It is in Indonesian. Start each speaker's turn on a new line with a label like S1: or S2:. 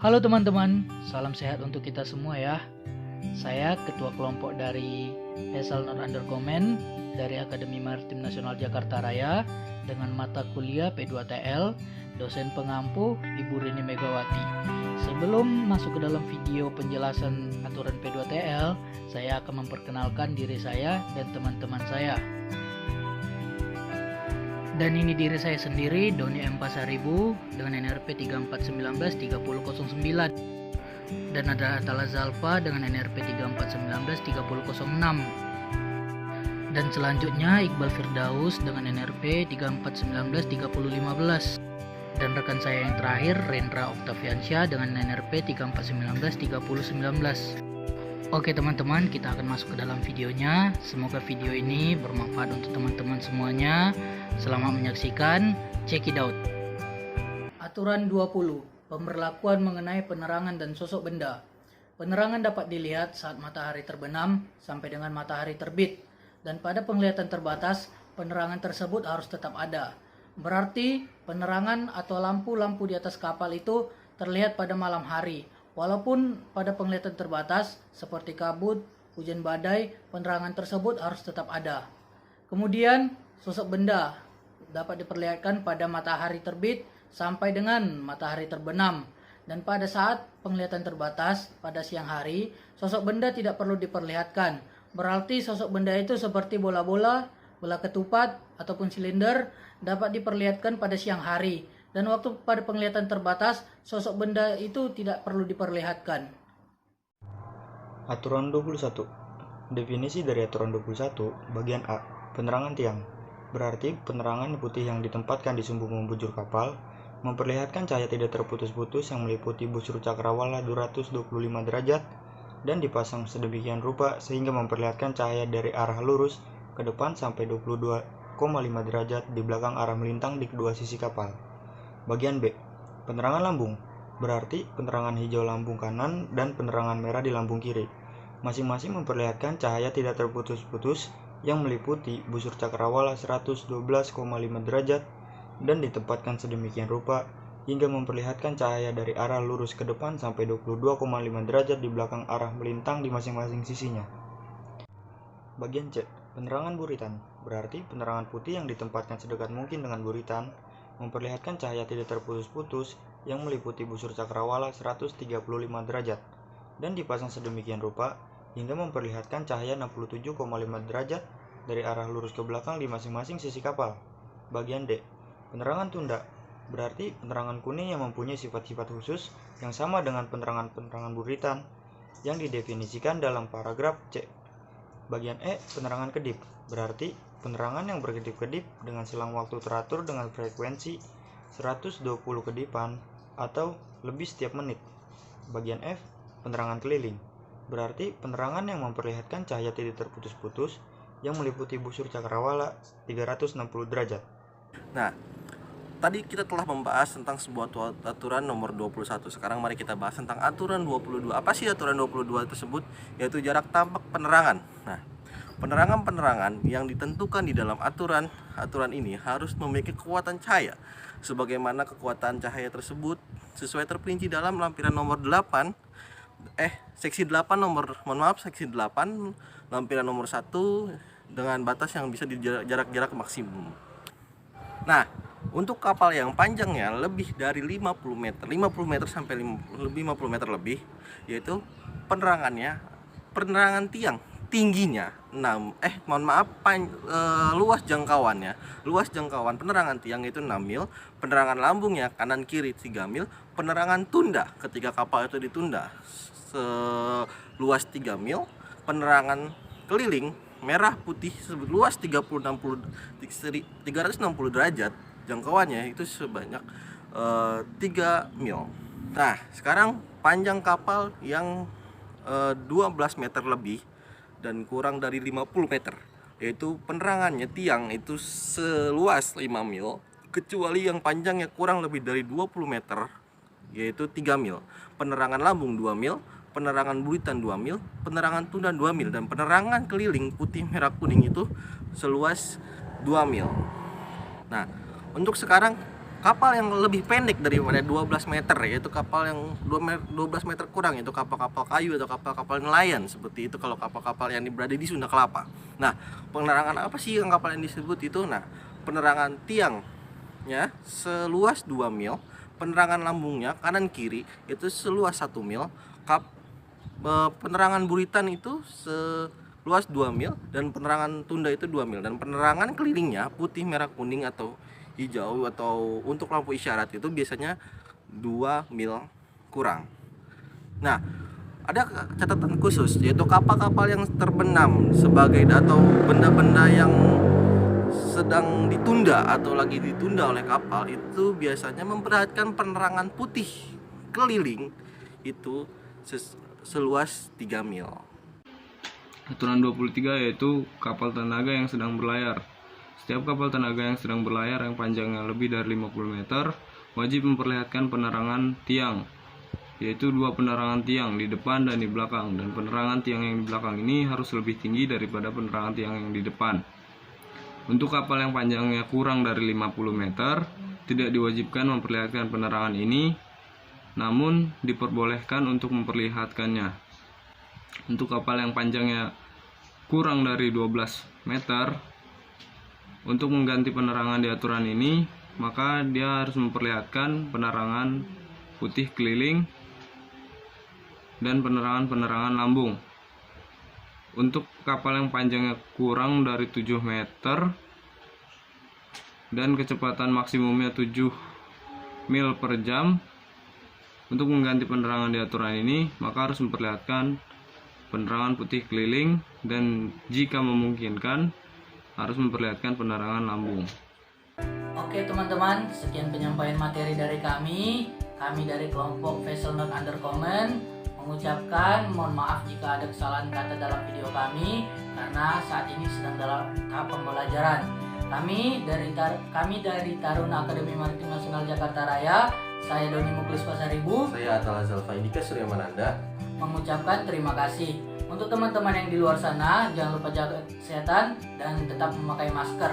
S1: Halo teman-teman, salam sehat untuk kita semua ya. Saya ketua kelompok dari Esal Not Under Comment dari Akademi Maritim Nasional Jakarta Raya dengan mata kuliah P2TL, dosen pengampu Ibu Rini Megawati. Sebelum masuk ke dalam video penjelasan aturan P2TL, saya akan memperkenalkan diri saya dan teman-teman saya. Dan ini diri saya sendiri, Doni M. Pasaribu dengan NRP 34193009. Dan ada Atala Zalfa dengan NRP 34193006. Dan selanjutnya Iqbal Firdaus dengan NRP 34193015. Dan rekan saya yang terakhir Rendra Oktaviansyah dengan NRP 34193019. Oke teman-teman, kita akan masuk ke dalam videonya. Semoga video ini bermanfaat untuk teman-teman semuanya. Selamat menyaksikan, check it out. Aturan 20, pemberlakuan mengenai penerangan dan sosok benda. Penerangan dapat dilihat saat matahari terbenam sampai dengan matahari terbit. Dan pada penglihatan terbatas, penerangan tersebut harus tetap ada. Berarti penerangan atau lampu-lampu di atas kapal itu terlihat pada malam hari. Walaupun pada penglihatan terbatas seperti kabut, hujan badai, penerangan tersebut harus tetap ada. Kemudian sosok benda dapat diperlihatkan pada matahari terbit sampai dengan matahari terbenam. Dan pada saat penglihatan terbatas pada siang hari, sosok benda tidak perlu diperlihatkan. Berarti sosok benda itu seperti bola-bola, bola ketupat, ataupun silinder dapat diperlihatkan pada siang hari. Dan waktu pada penglihatan terbatas, sosok benda itu tidak perlu diperlihatkan.
S2: Aturan 21. Definisi dari aturan 21, bagian A, penerangan tiang. Berarti penerangan putih yang ditempatkan di sumbu membujur kapal memperlihatkan cahaya tidak terputus-putus yang meliputi busur cakrawala 225 derajat dan dipasang sedemikian rupa sehingga memperlihatkan cahaya dari arah lurus ke depan sampai 22,5 derajat di belakang arah melintang di kedua sisi kapal. Bagian B, penerangan lambung. Berarti penerangan hijau lambung kanan dan penerangan merah di lambung kiri. Masing-masing memperlihatkan cahaya tidak terputus-putus yang meliputi busur cakrawala 112,5 derajat dan ditempatkan sedemikian rupa hingga memperlihatkan cahaya dari arah lurus ke depan sampai 22,5 derajat di belakang arah melintang di masing-masing sisinya. Bagian C, penerangan buritan. Berarti penerangan putih yang ditempatkan sedekat mungkin dengan buritan memperlihatkan cahaya tidak terputus-putus yang meliputi busur cakrawala 135 derajat dan dipasang sedemikian rupa hingga memperlihatkan cahaya 67,5 derajat dari arah lurus ke belakang di masing-masing sisi kapal. Bagian D, penerangan tunda. Berarti penerangan kuning yang mempunyai sifat-sifat khusus yang sama dengan penerangan buritan yang didefinisikan dalam paragraf C. Bagian E, penerangan kedip. Berarti penerangan yang berkedip-kedip dengan selang waktu teratur dengan frekuensi 120 kedipan atau lebih setiap menit. Bagian F, penerangan keliling. Berarti penerangan yang memperlihatkan cahaya tidak terputus-putus yang meliputi busur cakrawala 360 derajat.
S3: Nah, tadi kita telah membahas tentang sebuah aturan nomor 21. Sekarang mari kita bahas tentang aturan 22. Apa sih aturan 22 tersebut? Yaitu jarak tampak penerangan. Nah, penerangan-penerangan yang ditentukan di dalam aturan ini harus memiliki kekuatan cahaya. Sebagaimana kekuatan cahaya tersebut sesuai terperinci dalam lampiran nomor 8 seksi 8 seksi 8 lampiran nomor 1 dengan batas yang bisa di jarak-jarak maksimum. Nah, untuk kapal yang panjangnya lebih dari 50 meter sampai 50 meter lebih, yaitu penerangan tiang tingginya luas jangkauan penerangan tiang itu 6 mil, penerangan lambungnya kanan kiri 3 mil, penerangan tunda ketika kapal itu ditunda seluas 3 mil, penerangan keliling merah putih seluas 360 derajat jangkauannya itu sebanyak 3 mil. Nah, sekarang panjang kapal yang 12 meter lebih dan kurang dari 50 meter, yaitu penerangannya tiang itu seluas 5 mil, kecuali yang panjangnya kurang lebih dari 20 meter, yaitu 3 mil, penerangan lambung 2 mil, penerangan buritan 2 mil, penerangan tunda 2 mil, dan penerangan keliling putih merah kuning itu seluas 2 mil. Nah, untuk sekarang kapal yang lebih pendek daripada 12 meter, yaitu kapal yang 12 meter kurang, yaitu kapal-kapal kayu atau kapal-kapal nelayan seperti itu kalau kapal-kapal yang berada di Sunda Kelapa. Nah, penerangan apa sih yang kapal yang disebut itu? Nah, penerangan tiangnya seluas 2 mil, penerangan lambungnya kanan kiri itu seluas 1 mil, penerangan buritan itu seluas 2 mil, dan penerangan tunda itu 2 mil, dan penerangan kelilingnya putih, merah, kuning atau hijau atau untuk lampu isyarat itu biasanya 2 mil kurang. Nah, ada catatan khusus, yaitu kapal-kapal yang terbenam sebagai atau benda-benda yang sedang ditunda atau lagi ditunda oleh kapal itu biasanya memperlihatkan penerangan putih keliling itu seluas 3 mil.
S4: Aturan 23 yaitu kapal tenaga yang sedang berlayar. Setiap kapal tenaga yang sedang berlayar yang panjangnya lebih dari 50 meter wajib memperlihatkan penerangan tiang, yaitu 2 penerangan tiang di depan dan di belakang, dan penerangan tiang yang di belakang ini harus lebih tinggi daripada penerangan tiang yang di depan. Untuk kapal yang panjangnya kurang dari 50 meter tidak diwajibkan memperlihatkan penerangan ini, namun diperbolehkan untuk memperlihatkannya. Untuk kapal yang panjangnya kurang dari 12 meter, untuk mengganti penerangan di aturan ini, maka dia harus memperlihatkan penerangan putih keliling dan penerangan lambung. Untuk kapal yang panjangnya kurang dari 7 meter dan kecepatan maksimumnya 7 mil per jam, untuk mengganti penerangan di aturan ini, maka harus memperlihatkan penerangan putih keliling dan jika memungkinkan harus memperlihatkan penerangan lambung.
S1: Oke teman-teman, sekian penyampaian materi dari kami dari kelompok Vessel Not Under Command mengucapkan mohon maaf jika ada kesalahan kata dalam video kami karena saat ini sedang dalam tahap pembelajaran. Kami dari Taruna Akademi Maritim Nasional Jakarta Raya, saya Doni Muklis Pasaribu,
S3: Saya Atal Zalfa Indika Surya Mananda,
S1: mengucapkan terima kasih. Untuk teman-teman yang di luar sana, jangan lupa jaga kesehatan dan tetap memakai masker.